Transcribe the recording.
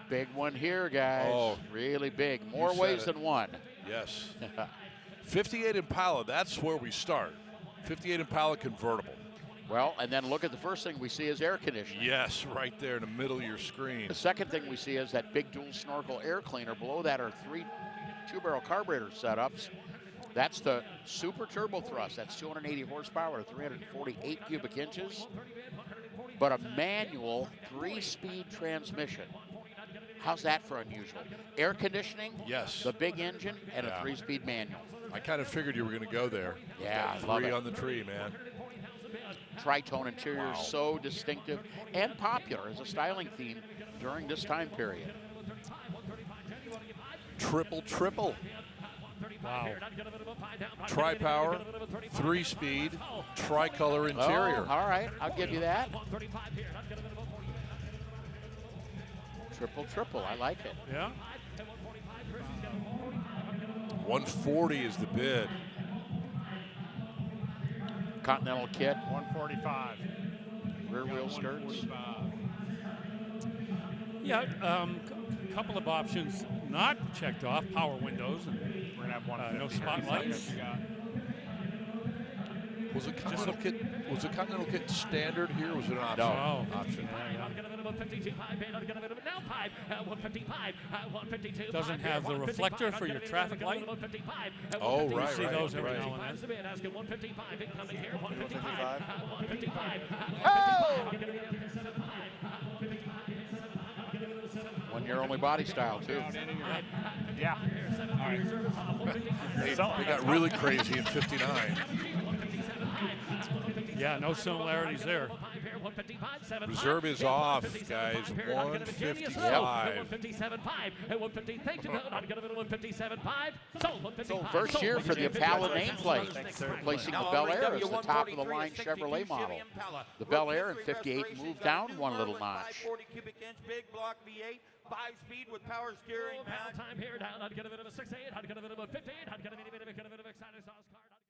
Big one here, guys. Oh, really big. More ways than one. Yes. 58 Impala, that's where we start. 58 Impala convertible. Well, and then look at the first thing we see is air conditioning. Yes, right there in the middle of your screen. The second thing we see is that big dual snorkel air cleaner. Below that are 3 two-barrel carburetor setups. That's the super turbo thrust. That's 280 horsepower, 348 cubic inches. But a manual 3-speed transmission. How's that for unusual? Air conditioning, Yes. the big engine, and a 3-speed manual. I kind of figured you were going to go there. Yeah, Got I love 3 it. on the tree, man. Tritone interior, Wow. so distinctive and popular as a styling theme during this time period. Triple. Wow. Tri-power, 3-speed, tricolor interior. Oh, all right, I'll give you that. Triple, I like it. Yeah. 140 is the bid. Continental kit, 145. rear wheel skirts. Yeah, couple of options not checked off. Power windows and We're gonna have 150. no spotlights. Was the Continental kit standard here? Or was it an option? No. Option. Doesn't have the reflector for your traffic light. Oh, You right, see those every right. now and then. 1-year only body style too. Yeah. All right. They got really crazy in 59. Yeah, no similarities there. Reserve is off, guys. 155. First year for the Impala nameplate, replacing the Bel Air as the top-of-the-line Chevrolet model. The Bel Air in 58 moved down one little notch. 40 cubic inch big block V8, 5-speed with power steering. Time here down. I'd get a bit of a 6.8. I'd get a bit of a 58. I'd get a bit of a exciting sauce car.